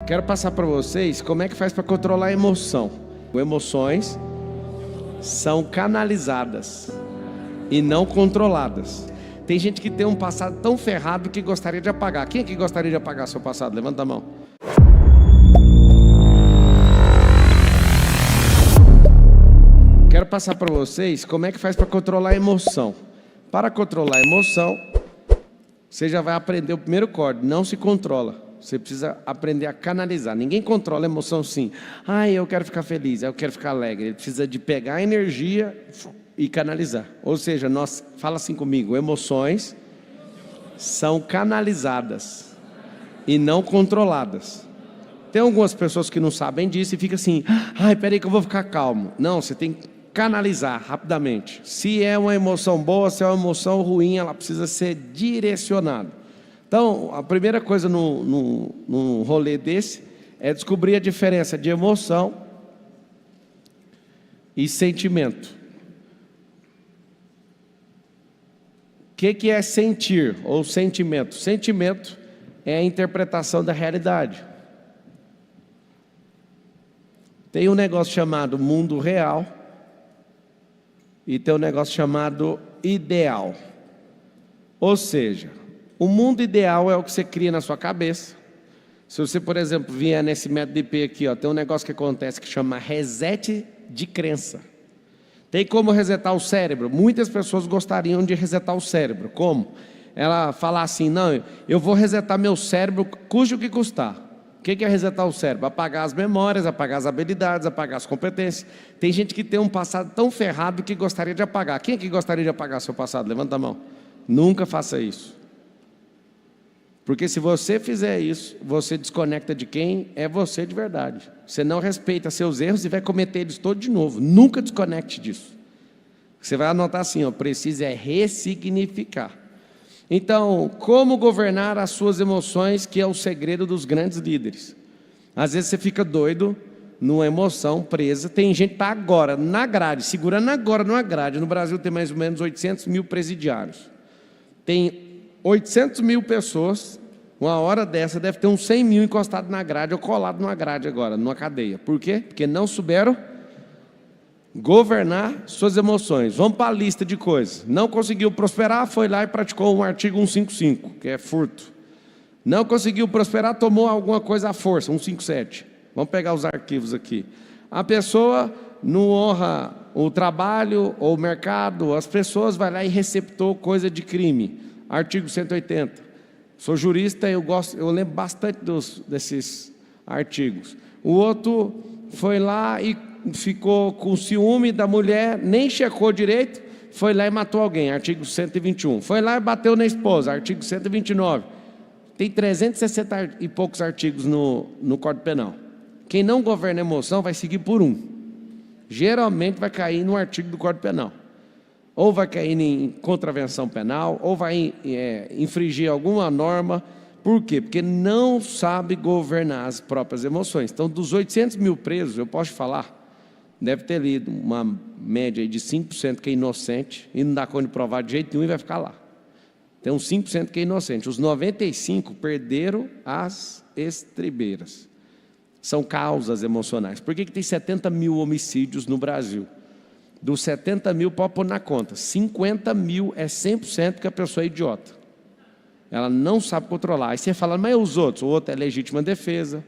Quero passar para vocês como é que faz para controlar a emoção. Emoções são canalizadas e não controladas. Tem gente que tem um passado tão ferrado que gostaria de apagar. Quem aqui gostaria de apagar seu passado? Levanta a mão. Quero passar para vocês como é que faz para controlar a emoção. Para controlar a emoção, você já vai aprender o primeiro código: não se controla. Você precisa aprender a canalizar. Ninguém controla a emoção assim. Eu quero ficar feliz, eu quero ficar alegre. Ele precisa de pegar a energia e canalizar. Ou seja, fala assim comigo: emoções são canalizadas e não controladas. Tem algumas pessoas que não sabem disso e ficam assim: peraí que eu vou ficar calmo. Não, você tem que canalizar rapidamente. Se é uma emoção boa, se é uma emoção ruim, ela precisa ser direcionada. Então, a primeira coisa num rolê desse é descobrir a diferença de emoção e sentimento. O que é sentir ou sentimento? Sentimento é a interpretação da realidade. Tem um negócio chamado mundo real e tem um negócio chamado ideal. Ou seja, o mundo ideal é o que você cria na sua cabeça. Se você, por exemplo, vier nesse método IP aqui, tem um negócio que acontece que chama reset de crença. Tem como resetar o cérebro? Muitas pessoas gostariam de resetar o cérebro. Como? Ela fala assim: não, eu vou resetar meu cérebro, custe o que custar. O que é resetar o cérebro? Apagar as memórias, apagar as habilidades, apagar as competências. Tem gente que tem um passado tão ferrado que gostaria de apagar. Quem aqui gostaria de apagar seu passado? Levanta a mão. Nunca faça isso. Porque se você fizer isso, você desconecta de quem é você de verdade. Você não respeita seus erros e vai cometer eles todos de novo. Nunca desconecte disso. Você vai anotar assim: precisa ressignificar. Então, como governar as suas emoções, que é o segredo dos grandes líderes. Às vezes você fica doido numa emoção presa. Tem gente que está agora na grade, segurando agora numa grade. No Brasil tem mais ou menos 800 mil presidiários. Tem 800 mil pessoas, uma hora dessa deve ter uns 100 mil encostados na grade ou colado numa grade agora, numa cadeia. Por quê? Porque não souberam governar suas emoções. Vamos para a lista de coisas. Não conseguiu prosperar, foi lá e praticou um artigo 155, que é furto. Não conseguiu prosperar, tomou alguma coisa à força, 157. Vamos pegar os arquivos aqui. A pessoa não honra o trabalho ou o mercado, as pessoas vai lá e receptou coisa de crime. Artigo 180. Sou jurista, eu lembro bastante desses artigos. O outro foi lá e ficou com ciúme da mulher, nem checou direito, foi lá e matou alguém, artigo 121. Foi lá e bateu na esposa, artigo 129. Tem 360 e poucos artigos no Código Penal. Quem não governa a emoção vai seguir por um. Geralmente vai cair no artigo do Código Penal. Ou vai cair em contravenção penal, ou vai infringir alguma norma. Por quê? Porque não sabe governar as próprias emoções. Então, dos 800 mil presos, eu posso falar, deve ter lido uma média de 5% que é inocente, e não dá conta de provar de jeito nenhum e vai ficar lá. Tem uns 5% que é inocente. Os 95% perderam as estribeiras. São causas emocionais. Por que tem 70 mil homicídios no Brasil? Dos 70 mil, pode pôr na conta, 50 mil é 100% que a pessoa é idiota. Ela não sabe controlar. Aí você fala: mas os outros? O outro é legítima defesa,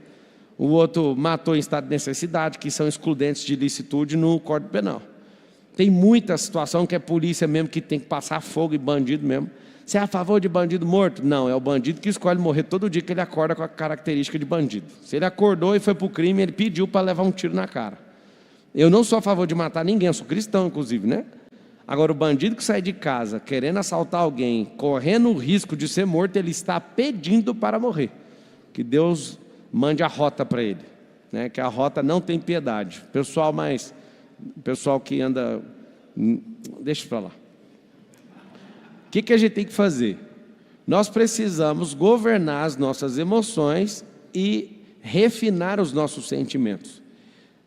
o outro matou em estado de necessidade, que são excludentes de ilicitude no Código Penal. Tem muita situação que é polícia mesmo que tem que passar fogo e bandido mesmo. Você é a favor de bandido morto? Não, é o bandido que escolhe morrer todo dia que ele acorda com a característica de bandido. Se ele acordou e foi para o crime, ele pediu para levar um tiro na cara. Eu não sou a favor de matar ninguém, eu sou cristão inclusive, né? Agora, o bandido que sai de casa querendo assaltar alguém, correndo o risco de ser morto, ele está pedindo para morrer. Que Deus mande a rota para ele, né? Que a rota não tem piedade. Pessoal que anda... Deixa para lá. O que a gente tem que fazer? Nós precisamos governar as nossas emoções e refinar os nossos sentimentos.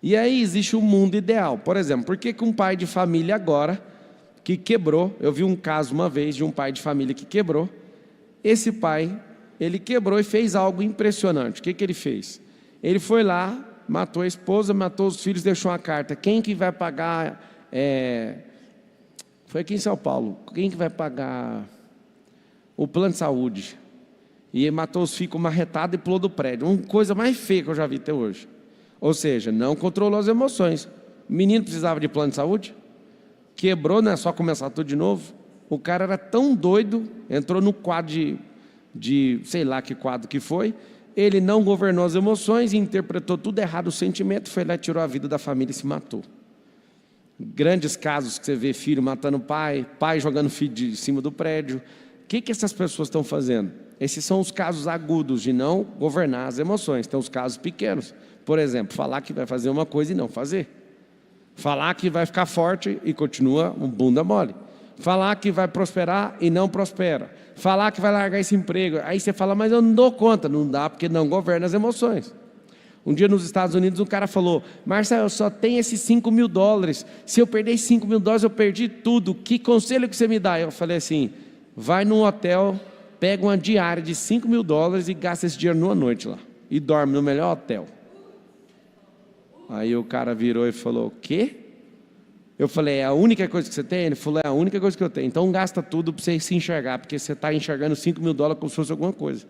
E aí existe um mundo ideal. Por exemplo, por que um pai de família agora, que quebrou, eu vi um caso uma vez de um pai de família que quebrou, esse pai, ele quebrou e fez algo impressionante. O que ele fez? Ele foi lá, matou a esposa, matou os filhos, deixou uma carta. Quem que vai pagar... Foi aqui em São Paulo. Quem que vai pagar o plano de saúde? E ele matou os filhos com uma retada e pulou do prédio. Uma coisa mais feia que eu já vi até hoje. Ou seja, não controlou as emoções. O menino precisava de plano de saúde? Quebrou, não é só começar tudo de novo? O cara era tão doido, entrou no quadro de sei lá que quadro que foi, ele não governou as emoções, interpretou tudo errado o sentimento, foi lá, tirou a vida da família e se matou. Grandes casos que você vê filho matando pai jogando filho de cima do prédio. O que essas pessoas estão fazendo? Esses são os casos agudos de não governar as emoções. Tem os casos pequenos. Por exemplo, falar que vai fazer uma coisa e não fazer. Falar que vai ficar forte e continua um bunda mole. Falar que vai prosperar e não prospera. Falar que vai largar esse emprego. Aí você fala, mas eu não dou conta. Não dá porque não governa as emoções. Um dia nos Estados Unidos um cara falou, Marcelo, eu só tenho esses $5.000. Se eu perder esses $5.000, eu perdi tudo. Que conselho que você me dá? Eu falei assim, vai num hotel, pega uma diária de $5.000 e gasta esse dinheiro numa noite lá. E dorme no melhor hotel. Aí o cara virou e falou, o quê? Eu falei, é a única coisa que você tem? Ele falou, é a única coisa que eu tenho. Então gasta tudo para você se enxergar, porque você está enxergando $5.000 como se fosse alguma coisa.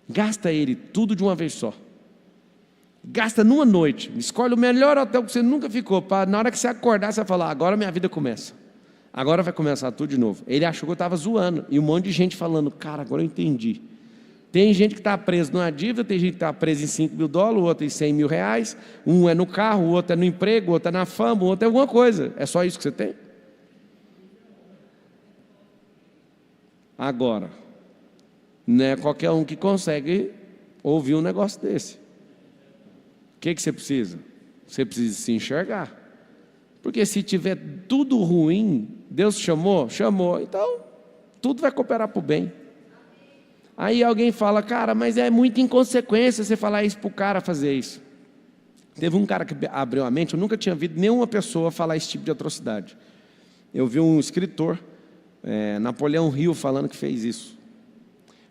Gasta ele tudo de uma vez só. Gasta numa noite. Escolhe o melhor hotel que você nunca ficou, para na hora que você acordar, você vai falar, agora minha vida começa. Agora vai começar tudo de novo. Ele achou que eu estava zoando. E um monte de gente falando, cara, agora eu entendi. Tem gente que está preso numa dívida, tem gente que está preso em $5.000, o outro em R$100.000, um é no carro, o outro é no emprego, o outro é na fama, o outro é alguma coisa. É só isso que você tem? Agora, não é qualquer um que consegue ouvir um negócio desse. O que você precisa? Você precisa se enxergar. Porque se tiver tudo ruim, Deus chamou? Chamou. Então, tudo vai cooperar para o bem. Aí alguém fala, cara, mas é muita inconsequência você falar isso para o cara fazer isso. Teve um cara que abriu a mente, eu nunca tinha visto nenhuma pessoa falar esse tipo de atrocidade. Eu vi um escritor, Napoleão Hill, falando que fez isso.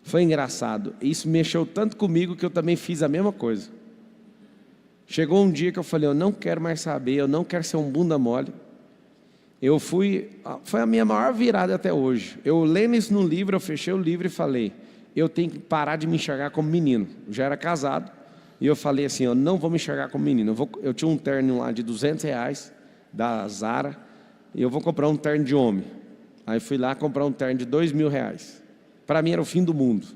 Foi engraçado. Isso mexeu tanto comigo que eu também fiz a mesma coisa. Chegou um dia que eu falei, eu não quero mais saber, eu não quero ser um bunda mole. Foi a minha maior virada até hoje. Eu lendo isso no livro, eu fechei o livro e falei, eu tenho que parar de me enxergar como menino. Eu já era casado, e eu falei assim, eu não vou me enxergar como menino. Eu tinha um terno lá de R$200, da Zara, e eu vou comprar um terno de homem. Aí fui lá comprar um terno de R$2.000. Para mim era o fim do mundo.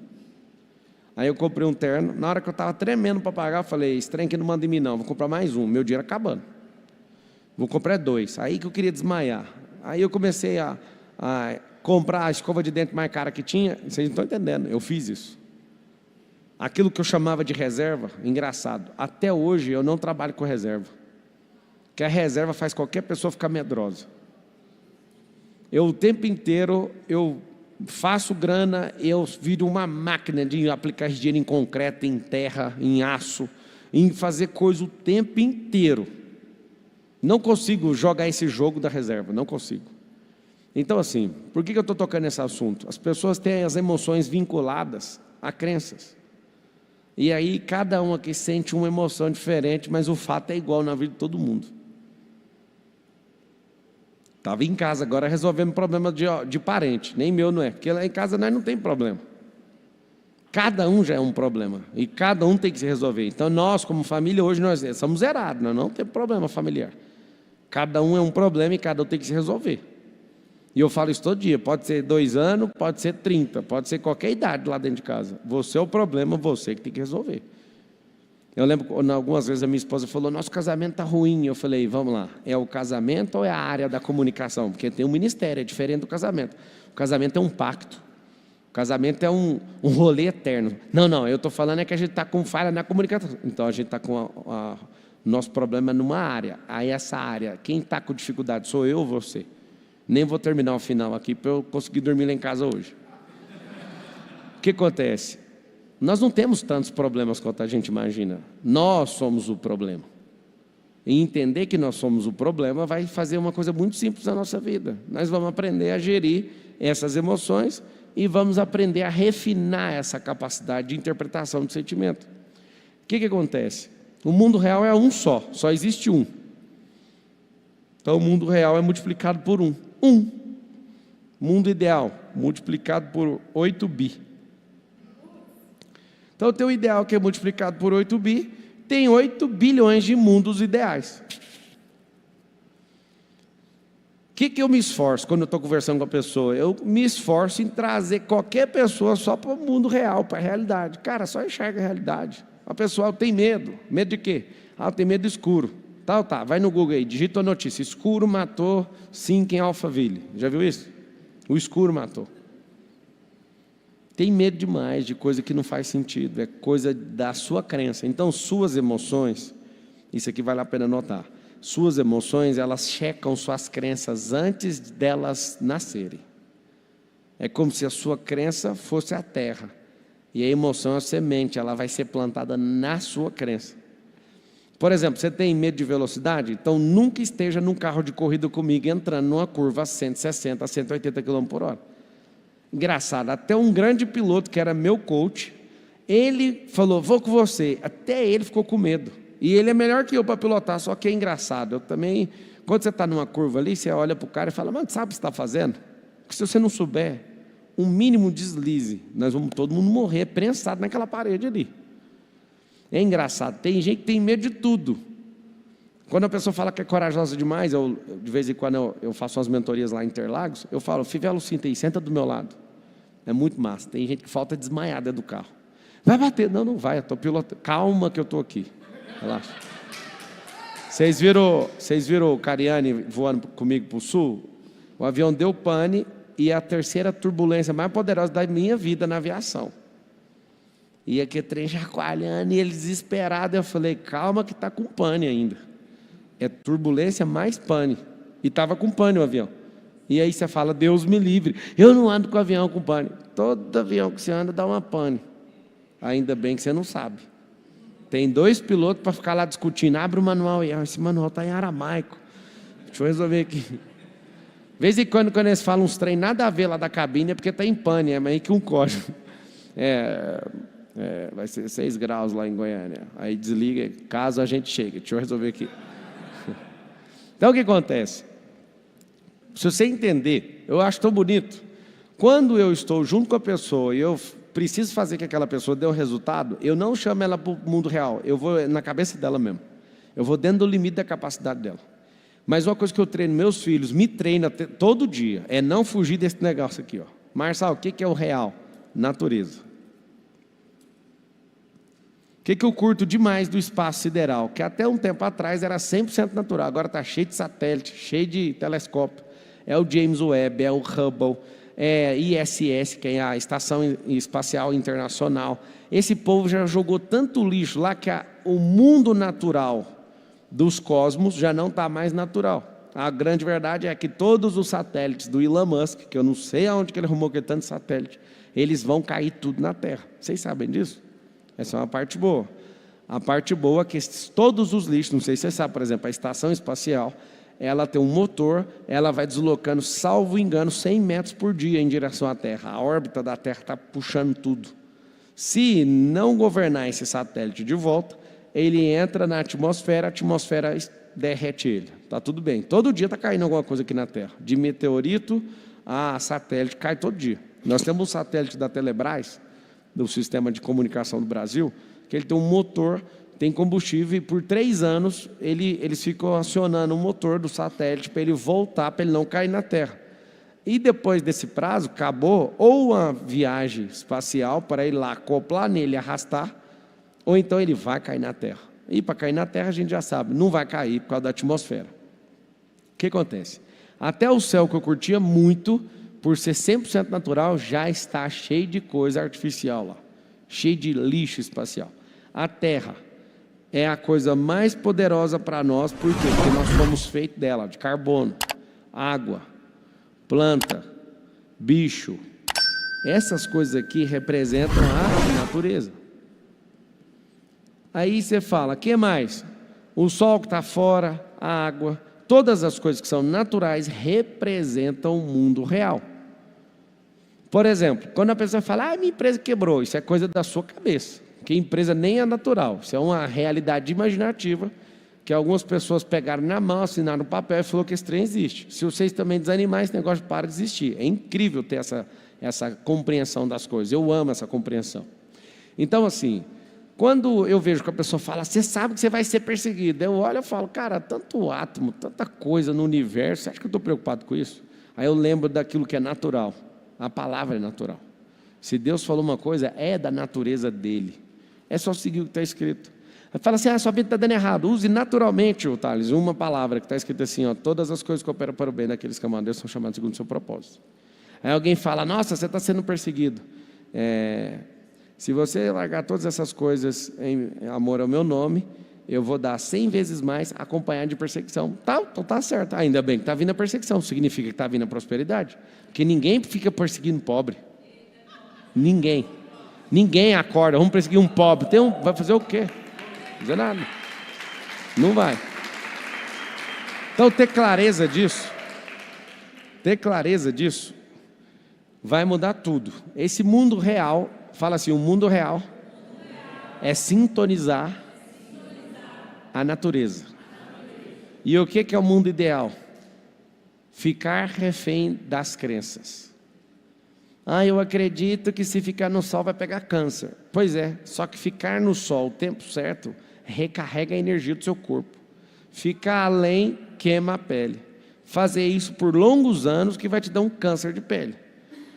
Aí eu comprei um terno, na hora que eu estava tremendo para pagar, eu falei, esse trem aqui não manda em mim não, vou comprar mais um, meu dinheiro acabando. Vou comprar 2, aí que eu queria desmaiar. Aí eu comecei a comprar a escova de dente mais cara que tinha, vocês não estão entendendo, eu fiz isso. Aquilo que eu chamava de reserva, engraçado, até hoje eu não trabalho com reserva. Porque a reserva faz qualquer pessoa ficar medrosa. O tempo inteiro, eu faço grana, eu viro uma máquina de aplicar esse dinheiro em concreto, em terra, em aço, em fazer coisa o tempo inteiro. Não consigo jogar esse jogo da reserva, não consigo. Então assim, por que eu estou tocando nesse assunto? As pessoas têm as emoções vinculadas a crenças. E aí cada um aqui sente uma emoção diferente, mas o fato é igual na vida de todo mundo. Estava em casa agora resolvendo problema de parente, nem meu não é, porque lá em casa nós não tem problema. Cada um já é um problema, e cada um tem que se resolver. Então nós como família hoje nós somos zerados, nós não temos problema familiar. Cada um é um problema e cada um tem que se resolver. E eu falo isso todo dia, pode ser 2 anos, pode ser 30, pode ser qualquer idade lá dentro de casa. Você é o problema, você que tem que resolver. Eu lembro que algumas vezes a minha esposa falou, nosso casamento está ruim. Eu falei, vamos lá, é o casamento ou é a área da comunicação? Porque tem um ministério, é diferente do casamento. O casamento é um pacto. O casamento é um rolê eterno. Não, eu estou falando é que a gente está com falha na comunicação. Então a gente está com nosso problema numa área. Aí essa área, quem está com dificuldade sou eu ou você? Nem vou terminar o final aqui para eu conseguir dormir lá em casa hoje. O que acontece? Nós não temos tantos problemas quanto a gente imagina. Nós somos o problema. E entender que nós somos o problema vai fazer uma coisa muito simples na nossa vida. Nós vamos aprender a gerir essas emoções e vamos aprender a refinar essa capacidade de interpretação do sentimento. que acontece? O mundo real é um só existe um. Então o mundo real é multiplicado por um. Mundo ideal, multiplicado por 8 bi. Então o teu ideal que é multiplicado por 8 bi, tem 8 bilhões de mundos ideais. O que eu me esforço quando eu estou conversando com a pessoa? Eu me esforço em trazer qualquer pessoa só para o mundo real, para a realidade. Cara, só enxerga a realidade. A pessoa tem medo. Medo de quê? Tem medo do escuro. Tá, vai no Google aí, digita a notícia. Escuro matou 5 em Alphaville. Já viu isso? O escuro matou. Tem medo demais de coisa que não faz sentido. É coisa da sua crença. Então, suas emoções, isso aqui vale a pena notar. Suas emoções, elas checam suas crenças antes delas nascerem. É como se a sua crença fosse a terra. E a emoção é a semente, ela vai ser plantada na sua crença. Por exemplo, você tem medo de velocidade? Então nunca esteja num carro de corrida comigo entrando numa curva a 160, a 180 km por hora. Engraçado, até um grande piloto que era meu coach, ele falou, vou com você. Até ele ficou com medo. E ele é melhor que eu para pilotar, só que é engraçado. Eu também, quando você está numa curva ali, você olha para o cara e fala, mano, sabe o que você está fazendo? Porque se você não souber, um mínimo deslize, nós vamos todo mundo morrer prensado naquela parede ali. É engraçado, tem gente que tem medo de tudo. Quando a pessoa fala que é corajosa demais, de vez em quando eu faço umas mentorias lá em Interlagos, eu falo, Fivelo, cinta aí, senta do meu lado. É muito massa, tem gente que falta desmaiada do carro. Vai bater, não vai, eu estou pilotando, calma que eu estou aqui, relaxa. Vocês viram o Cariani voando comigo para o sul? O avião deu pane e a terceira turbulência mais poderosa da minha vida na aviação. E aquele trem chacoalhando e ele desesperado. Eu falei, calma que está com pane ainda. É turbulência mais pane. E estava com pane o avião. E aí você fala, Deus me livre. Eu não ando com avião com pane. Todo avião que você anda dá uma pane. Ainda bem que você não sabe. Tem 2 pilotos para ficar lá discutindo. Abre o manual aí. Esse manual está em aramaico. Deixa eu resolver aqui. De vez em quando eles falam uns trem nada a ver lá da cabine, é porque está em pane. É meio que um código. Vai ser 6 graus lá em Goiânia. Aí desliga, caso a gente chegue. Deixa eu resolver aqui. Então o que acontece? Se você entender, eu acho tão bonito. Quando eu estou junto com a pessoa e eu preciso fazer que aquela pessoa dê um resultado, eu não chamo ela para o mundo real. Eu vou na cabeça dela mesmo. Eu vou dentro do limite da capacidade dela. Mas uma coisa que eu treino meus filhos, me treina todo dia, é não fugir desse negócio aqui. Marçal, o que é o real? Natureza. O que eu curto demais do espaço sideral? Que até um tempo atrás era 100% natural, agora está cheio de satélite, cheio de telescópio. É o James Webb, é o Hubble, é ISS, que é a Estação Espacial Internacional. Esse povo já jogou tanto lixo lá que o mundo natural dos cosmos já não está mais natural. A grande verdade é que todos os satélites do Elon Musk, que eu não sei aonde que ele arrumou aquele tanto satélite, eles vão cair tudo na Terra. Vocês sabem disso? Essa é uma parte boa. A parte boa é que todos os lixos, não sei se você sabe, por exemplo, a estação espacial, ela tem um motor, ela vai deslocando, salvo engano, 100 metros por dia em direção à Terra. A órbita da Terra está puxando tudo. Se não governar esse satélite de volta, ele entra na atmosfera, a atmosfera derrete ele. Está tudo bem. Todo dia está caindo alguma coisa aqui na Terra. De meteorito a satélite, cai todo dia. Nós temos um satélite da Telebrás, do Sistema de Comunicação do Brasil, que ele tem um motor, tem combustível, e por 3 anos eles ficam acionando o motor do satélite para ele voltar, para ele não cair na Terra. E depois desse prazo, acabou ou uma viagem espacial para ir lá acoplar nele, arrastar, ou então ele vai cair na Terra. E para cair na Terra a gente já sabe, não vai cair por causa da atmosfera. O que acontece? Até o céu que eu curtia muito, por ser 100% natural, já está cheio de coisa artificial lá, cheio de lixo espacial. A Terra é a coisa mais poderosa para nós, por quê? Porque nós somos feitos dela, de carbono, água, planta, bicho. Essas coisas aqui representam a natureza. Aí você fala, o que mais? O sol que está fora, a água, todas as coisas que são naturais representam o mundo real. Por exemplo, quando a pessoa fala, minha empresa quebrou, isso é coisa da sua cabeça. Porque empresa nem é natural. Isso é uma realidade imaginativa que algumas pessoas pegaram na mão, assinaram no papel e falaram que esse trem existe. Se vocês também desanimar, esse negócio para de existir. É incrível ter essa compreensão das coisas. Eu amo essa compreensão. Então, assim, quando eu vejo que a pessoa fala, você sabe que você vai ser perseguido. Eu olho e falo, cara, tanto átomo, tanta coisa no universo, você acha que eu estou preocupado com isso? Aí eu lembro daquilo que é natural. A palavra é natural. Se Deus falou uma coisa, é da natureza dele. É só seguir o que está escrito. Fala assim, sua vida está dando errado. Use naturalmente, Thales, uma palavra que está escrita assim, ó, todas as coisas que operam para o bem daqueles que amam a Deus são chamadas segundo o seu propósito. Aí alguém fala, nossa, você está sendo perseguido. Se você largar todas essas coisas em amor ao meu nome, eu vou dar 100 vezes mais acompanhado de perseguição. Então tá certo. Ainda bem que está vindo a perseguição. Significa que está vindo a prosperidade. Porque ninguém fica perseguindo pobre. Ninguém. Ninguém acorda. Vamos perseguir um pobre. Vai fazer o quê? Não vai fazer nada. Não vai. Então ter clareza disso, vai mudar tudo. Esse mundo real, fala assim, o mundo real é sintonizar a natureza. E o que é o mundo ideal? Ficar refém das crenças. Eu acredito que se ficar no sol vai pegar câncer. Pois é, só que ficar no sol o tempo certo recarrega a energia do seu corpo. Ficar além queima a pele. Fazer isso por longos anos que vai te dar um câncer de pele.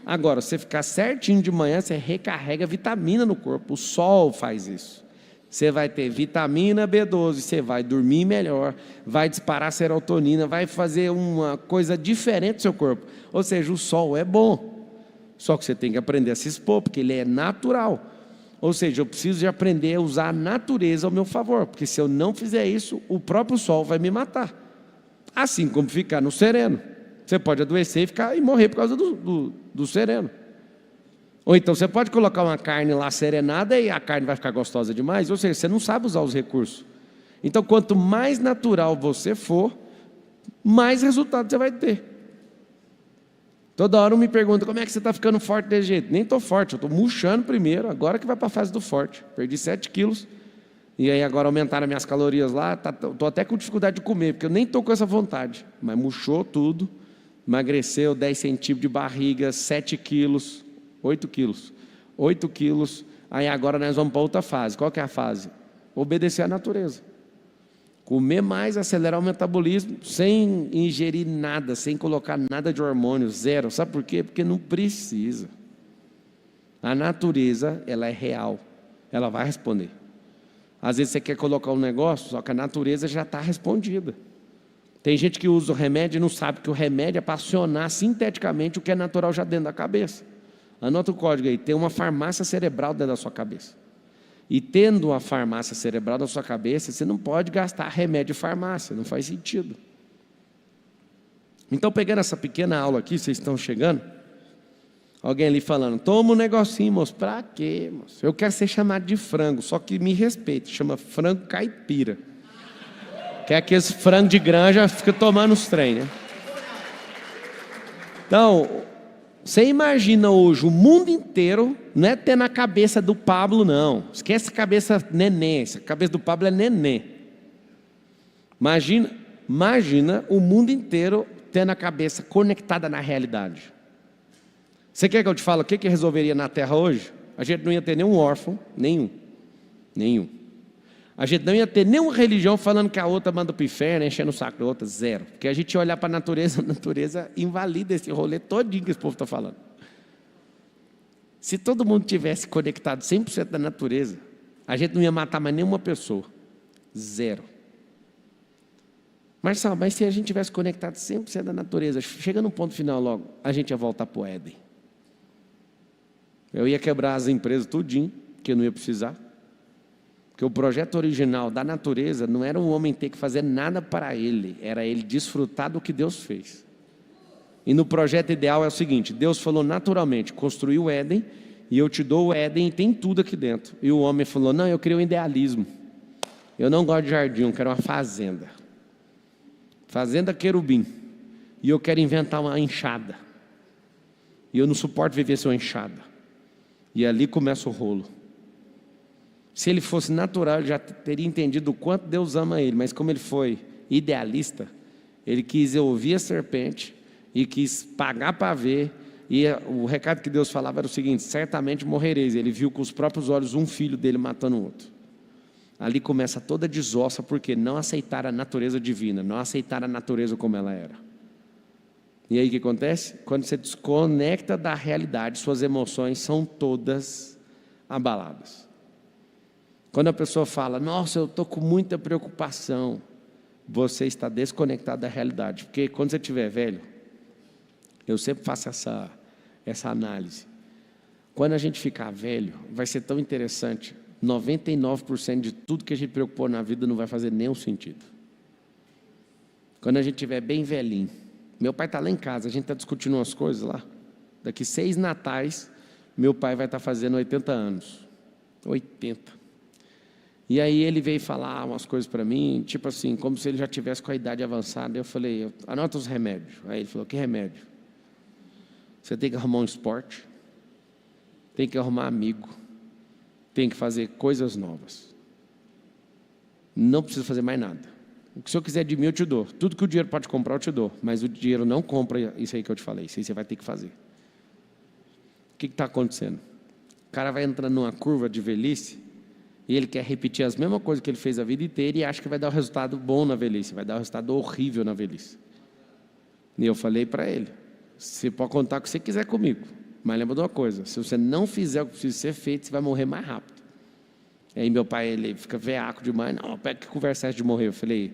Agora, você ficar certinho de manhã, você recarrega vitamina no corpo. O sol faz isso. Você vai ter vitamina B12, você vai dormir melhor, vai disparar serotonina, vai fazer uma coisa diferente do seu corpo. Ou seja, o sol é bom. Só que você tem que aprender a se expor, porque ele é natural. Ou seja, eu preciso de aprender a usar a natureza ao meu favor, porque se eu não fizer isso, o próprio sol vai me matar. Assim como ficar no sereno. Você pode adoecer e morrer por causa do sereno. Ou então você pode colocar uma carne lá serenada e a carne vai ficar gostosa demais. Ou seja, você não sabe usar os recursos. Então, quanto mais natural você for, mais resultado você vai ter. Toda hora me pergunta, como é que você está ficando forte desse jeito? Nem estou forte, eu estou murchando primeiro, agora que vai para a fase do forte. Perdi 7 quilos, e aí agora aumentaram as minhas calorias lá, estou até com dificuldade de comer, porque eu nem estou com essa vontade. Mas murchou tudo, emagreceu 10 centímetros de barriga, 7 quilos, 8 quilos. 8 quilos, aí agora nós vamos para outra fase. Qual que é a fase? Obedecer à natureza. Comer mais, acelerar o metabolismo, sem ingerir nada, sem colocar nada de hormônio, zero. Sabe por quê? Porque não precisa. A natureza, ela é real. Ela vai responder. Às vezes você quer colocar um negócio, só que a natureza já está respondida. Tem gente que usa o remédio e não sabe que o remédio é para acionar sinteticamente o que é natural já dentro da cabeça. Anota o código aí, tem uma farmácia cerebral dentro da sua cabeça. E tendo uma farmácia cerebral na sua cabeça, você não pode gastar remédio de farmácia, não faz sentido. Então, pegando essa pequena aula aqui, vocês estão chegando, alguém ali falando, toma um negocinho, moço, pra quê, moço? Eu quero ser chamado de frango, só que me respeite, chama frango caipira. Que é aqueles frango de granja, fica tomando os trem, né? Então, você imagina hoje o mundo inteiro, não é ter na cabeça do Pablo, não. Esquece a cabeça neném, a cabeça do Pablo é neném. Imagina o mundo inteiro tendo a cabeça conectada na realidade. Você quer que eu te fale o que resolveria na Terra hoje? A gente não ia ter nenhum órfão, nenhum. A gente não ia ter nenhuma religião falando que a outra manda para o inferno, enchendo o saco da outra, zero. Porque a gente ia olhar para a natureza invalida esse rolê todinho que esse povo está falando. Se todo mundo tivesse conectado 100% da natureza, a gente não ia matar mais nenhuma pessoa. Zero. Marcelo, mas se a gente tivesse conectado 100% da natureza, chega no ponto final logo, a gente ia voltar para o Éden. Eu ia quebrar as empresas tudinho, que eu não ia precisar. Porque o projeto original da natureza não era o homem ter que fazer nada para ele, era ele desfrutar do que Deus fez. E no projeto ideal é o seguinte, Deus falou naturalmente, construiu o Éden, e eu te dou o Éden e tem tudo aqui dentro. E o homem falou, não, eu queria um idealismo. Eu não gosto de jardim, eu quero uma fazenda. Fazenda querubim. E eu quero inventar uma enxada. E eu não suporto viver sem uma enxada. E ali começa o rolo. Se ele fosse natural, ele já teria entendido o quanto Deus ama ele. Mas como ele foi idealista, ele quis ouvir a serpente e quis pagar para ver. E o recado que Deus falava era o seguinte: certamente morrereis. Ele viu com os próprios olhos um filho dele matando o outro. Ali começa toda a desossa, porque não aceitaram a natureza divina, não aceitaram a natureza como ela era. E aí o que acontece? Quando você desconecta da realidade, suas emoções são todas abaladas. Quando a pessoa fala, nossa, eu estou com muita preocupação, você está desconectado da realidade. Porque quando você estiver velho, eu sempre faço essa análise. Quando a gente ficar velho, vai ser tão interessante. 99% de tudo que a gente preocupou na vida não vai fazer nenhum sentido. Quando a gente estiver bem velhinho, meu pai está lá em casa, a gente está discutindo umas coisas lá. Daqui 6 natais, meu pai vai estar fazendo 80 anos. 80. E aí ele veio falar umas coisas para mim, tipo assim, como se ele já tivesse com a idade avançada. Eu falei, anota os remédios. Aí ele falou, que remédio? Você tem que arrumar um esporte, tem que arrumar amigo, tem que fazer coisas novas. Não precisa fazer mais nada. O que o senhor quiser de mim, eu te dou. Tudo que o dinheiro pode comprar, eu te dou. Mas o dinheiro não compra isso aí que eu te falei. Isso aí você vai ter que fazer. O que está acontecendo? O cara vai entrando numa curva de velhice e ele quer repetir as mesmas coisas que ele fez a vida inteira e acha que vai dar um resultado bom na velhice. Vai dar um resultado horrível na velhice. E eu falei para ele, você pode contar o que você quiser comigo. Mas lembra de uma coisa, se você não fizer o que precisa ser feito, você vai morrer mais rápido. Aí meu pai, ele fica veaco demais. Não, pega que conversa essa de morrer. Eu falei,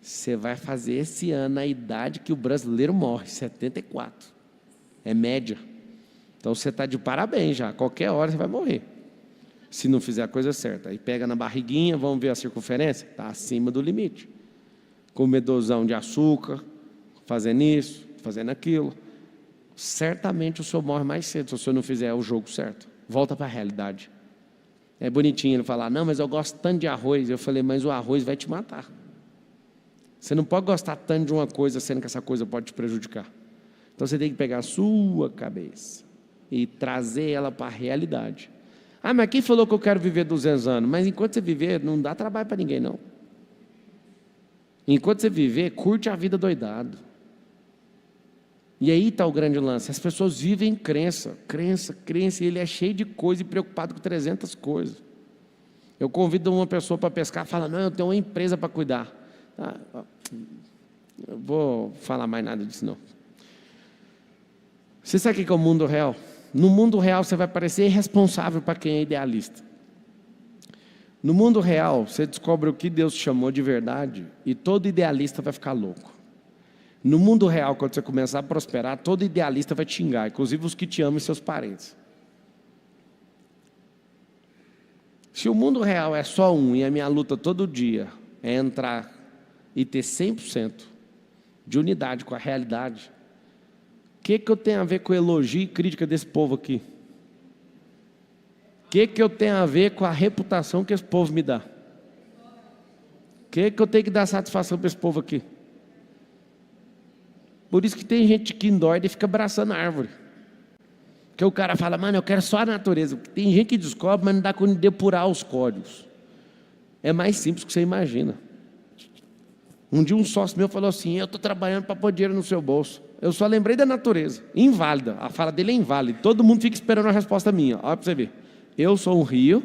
você vai fazer esse ano a idade que o brasileiro morre, 74. É média. Então você está de parabéns já. Qualquer hora você vai morrer. Se não fizer a coisa certa. Aí pega na barriguinha, vamos ver a circunferência. Está acima do limite. Comedosão de açúcar, fazendo isso, fazendo aquilo. Certamente o senhor morre mais cedo se o senhor não fizer o jogo certo. Volta para a realidade. É bonitinho ele falar, não, mas eu gosto tanto de arroz. Eu falei, mas o arroz vai te matar. Você não pode gostar tanto de uma coisa, sendo que essa coisa pode te prejudicar. Então você tem que pegar a sua cabeça e trazer ela para a realidade. Ah, mas quem falou que eu quero viver 200 anos? Mas enquanto você viver, não dá trabalho para ninguém, não. Enquanto você viver, curte a vida doidado. E aí está o grande lance, as pessoas vivem crença, e ele é cheio de coisa e preocupado com 300 coisas. Eu convido uma pessoa para pescar, fala, não, eu tenho uma empresa para cuidar. Eu vou falar mais nada disso não. Você sabe o que é o mundo real? No mundo real você vai parecer irresponsável para quem é idealista. No mundo real você descobre o que Deus chamou de verdade e todo idealista vai ficar louco. No mundo real, quando você começar a prosperar, todo idealista vai te xingar, inclusive os que te amam e seus parentes. Se o mundo real é só um e a minha luta todo dia é entrar e ter 100% de unidade com a realidade, o que eu tenho a ver com elogio e crítica desse povo aqui? O que eu tenho a ver com a reputação que esse povo me dá? O que eu tenho que dar satisfação para esse povo aqui? Por isso que tem gente que endoida e fica abraçando a árvore. Porque o cara fala, mano, eu quero só a natureza. Tem gente que descobre, mas não dá conta de depurar os códigos. É mais simples do que você imagina. Um dia um sócio meu falou assim, eu estou trabalhando para pôr dinheiro no seu bolso. Eu só lembrei da natureza, inválida. A fala dele é inválida. Todo mundo fica esperando a resposta minha. Olha para você ver. Eu sou um rio,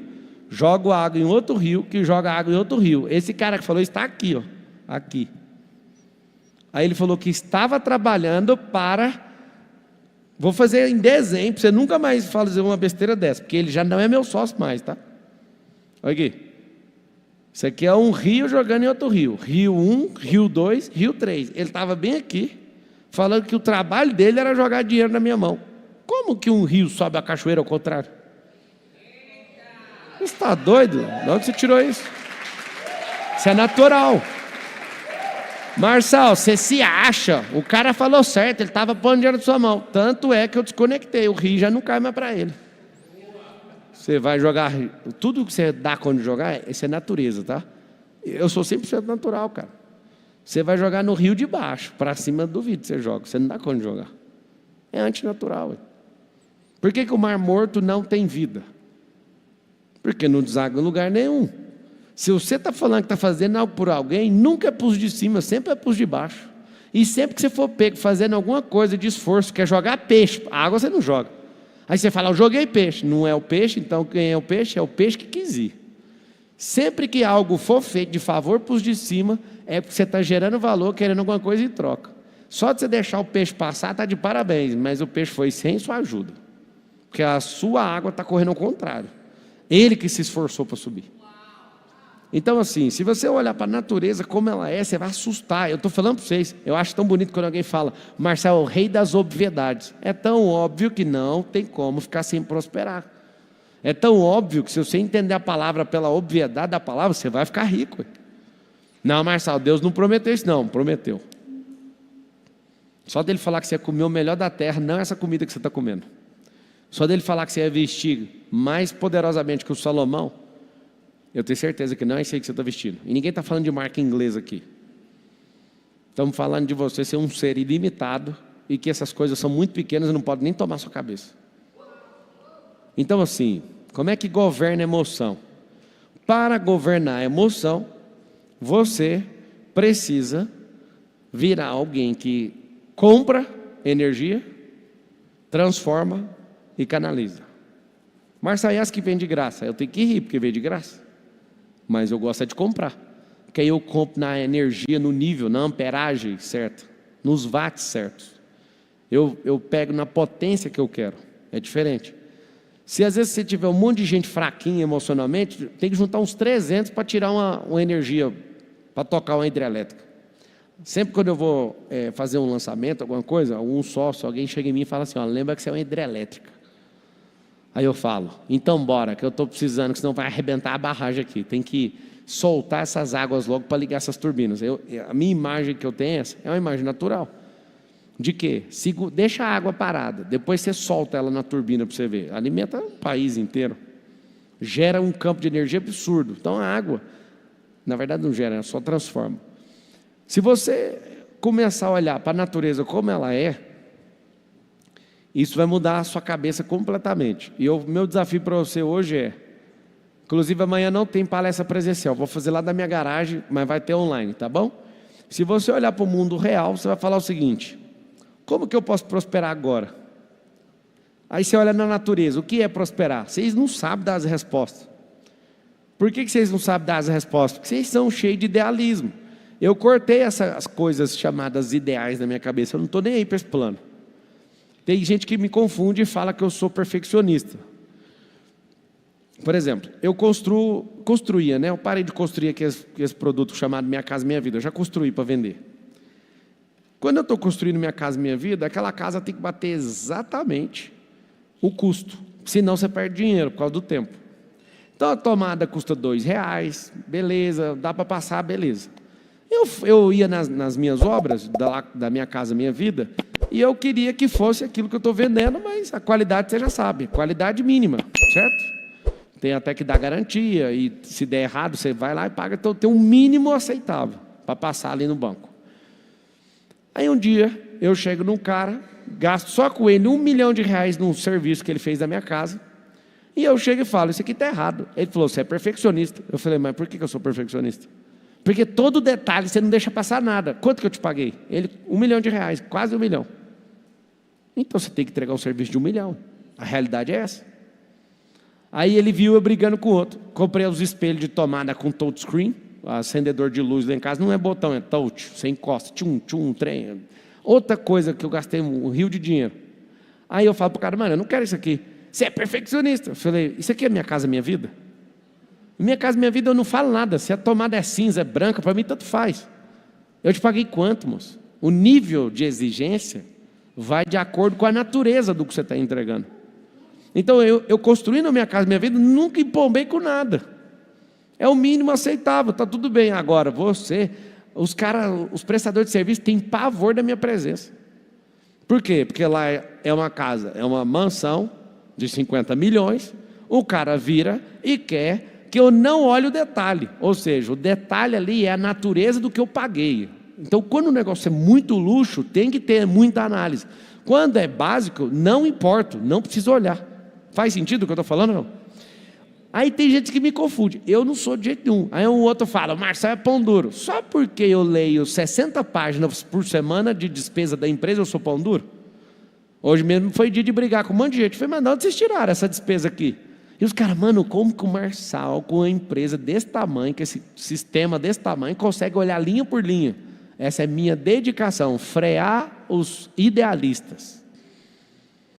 jogo água em outro rio, que joga água em outro rio. Esse cara que falou está aqui, ó, aqui. Aí ele falou que estava trabalhando para... Vou fazer em desenho, para você nunca mais fazer uma besteira dessa, porque ele já não é meu sócio mais, tá? Olha aqui. Isso aqui é um rio jogando em outro rio. Rio 1, Rio 2, Rio 3. Ele estava bem aqui, falando que o trabalho dele era jogar dinheiro na minha mão. Como que um rio sobe a cachoeira ao contrário? Você está doido? De onde você tirou isso? Isso é natural. Marçal, você se acha, o cara falou certo, ele estava pondo dinheiro na sua mão. Tanto é que eu desconectei, o rio já não cai mais para ele. Você vai jogar, tudo que você dá quando jogar, isso é natureza, tá? Eu sou 100% natural, cara. Você vai jogar no rio de baixo, para cima duvido que você joga, você não dá conta de jogar. É antinatural. Por que o Mar Morto não tem vida? Porque não deságua em lugar nenhum. Se você está falando que está fazendo algo por alguém, nunca é para os de cima, sempre é para os de baixo. E sempre que você for pego fazendo alguma coisa de esforço, quer jogar peixe, a água você não joga. Aí você fala, eu joguei peixe. Não é o peixe, então quem é o peixe? É o peixe que quis ir. Sempre que algo for feito de favor para os de cima, é porque você está gerando valor, querendo alguma coisa em troca. Só de você deixar o peixe passar, está de parabéns, mas o peixe foi sem sua ajuda. Porque a sua água está correndo ao contrário. Ele que se esforçou para subir. Então assim, se você olhar para a natureza como ela é, você vai assustar. Eu estou falando para vocês, eu acho tão bonito quando alguém fala, Marcelo é o rei das obviedades. É tão óbvio que não tem como ficar sem prosperar. É tão óbvio que se você entender a palavra pela obviedade da palavra, você vai ficar rico. Não, Marcelo, Deus não prometeu isso, não, prometeu. Só dele falar que você ia comer o melhor da terra, não é essa comida que você está comendo. Só dele falar que você ia vestir mais poderosamente que o Salomão, eu tenho certeza que não é isso aí que você está vestindo. E ninguém está falando de marca inglesa aqui. Estamos falando de você ser um ser ilimitado e que essas coisas são muito pequenas e não podem nem tomar sua cabeça. Então assim, como é que governa a emoção? Para governar a emoção, você precisa virar alguém que compra energia, transforma e canaliza. Marçaias que vem de graça, eu tenho que rir porque vem de graça. Mas eu gosto de comprar. Porque aí eu compro na energia, no nível, na amperagem certa, nos watts certos. Eu pego na potência que eu quero. É diferente. Se às vezes você tiver um monte de gente fraquinha emocionalmente, tem que juntar uns 300 para tirar uma energia, para tocar uma hidrelétrica. Sempre quando eu vou fazer um lançamento, alguma coisa, algum sócio, alguém chega em mim e fala assim, ó, lembra que você é uma hidrelétrica. Aí eu falo, então bora, que eu estou precisando, que senão vai arrebentar a barragem aqui. Tem que soltar essas águas logo para ligar essas turbinas. A minha imagem que eu tenho é uma imagem natural. De quê? Deixa a água parada, depois você solta ela na turbina para você ver. Alimenta o país inteiro. Gera um campo de energia absurdo. Então a água, na verdade não gera, ela só transforma. Se você começar a olhar para a natureza como ela é, isso vai mudar a sua cabeça completamente. E o meu desafio para você hoje é, inclusive amanhã não tem palestra presencial, vou fazer lá da minha garagem, mas vai ter online, tá bom? Se você olhar para o mundo real, você vai falar o seguinte, como que eu posso prosperar agora? Aí você olha na natureza, o que é prosperar? Vocês não sabem dar as respostas. Por que vocês não sabem dar as respostas? Porque vocês são cheios de idealismo. Eu cortei essas coisas chamadas ideais na minha cabeça, eu não estou nem aí para esse plano. Tem gente que me confunde e fala que eu sou perfeccionista. Por exemplo, eu construía, né? Eu parei de construir aquele produto chamado Minha Casa Minha Vida, eu já construí para vender. Quando eu estou construindo Minha Casa Minha Vida, aquela casa tem que bater exatamente o custo, senão você perde dinheiro por causa do tempo. Então a tomada custa R$2, beleza, dá para passar, beleza. Eu ia nas minhas obras, da Minha Casa Minha Vida, e eu queria que fosse aquilo que eu estou vendendo, mas a qualidade você já sabe, qualidade mínima, certo? Tem até que dar garantia, e se der errado, você vai lá e paga, então tem um mínimo aceitável para passar ali no banco. Aí um dia, eu chego num cara, gasto só com ele R$1 milhão num serviço que ele fez da minha casa, e eu chego e falo, isso aqui está errado. Ele falou, você é perfeccionista. Eu falei, mas por que eu sou perfeccionista? Porque todo detalhe você não deixa passar nada. Quanto que eu te paguei? Ele, R$1 milhão, quase R$1 milhão. Então você tem que entregar um serviço de R$1 milhão. A realidade é essa. Aí ele viu eu brigando com o outro. Comprei os espelhos de tomada com touchscreen. Acendedor de luz lá em casa não é botão, é touch. Você encosta, trem. Outra coisa que eu gastei um rio de dinheiro. Aí eu falo pro cara, mano, eu não quero isso aqui. Você é perfeccionista. Eu falei, isso aqui é Minha Casa Minha Vida? Minha Casa Minha Vida eu não falo nada. Se a tomada é cinza, é branca, para mim tanto faz. Eu te paguei quanto, moço? O nível de exigência vai de acordo com a natureza do que você está entregando. Então eu construindo a Minha Casa Minha Vida, nunca empombei com nada. É o mínimo aceitável, está tudo bem. Agora, os prestadores de serviço têm pavor da minha presença. Por quê? Porque lá é uma casa, é uma mansão de 50 milhões, o cara vira e quer que eu não olhe o detalhe. Ou seja, o detalhe ali é a natureza do que eu paguei. Então, quando o negócio é muito luxo, tem que ter muita análise. Quando é básico, não importa, não precisa olhar. Faz sentido o que eu estou falando, não? Aí tem gente que me confunde. Eu não sou de jeito nenhum. Aí o outro fala, Marcelo é pão duro. Só porque eu leio 60 páginas por semana de despesa da empresa, eu sou pão duro? Hoje mesmo foi dia de brigar com um monte de gente. Eu falei, mas de onde vocês tiraram essa despesa aqui? E os caras, mano, como que o Marçal, com uma empresa desse tamanho, com esse sistema desse tamanho, consegue olhar linha por linha? Essa é minha dedicação, frear os idealistas.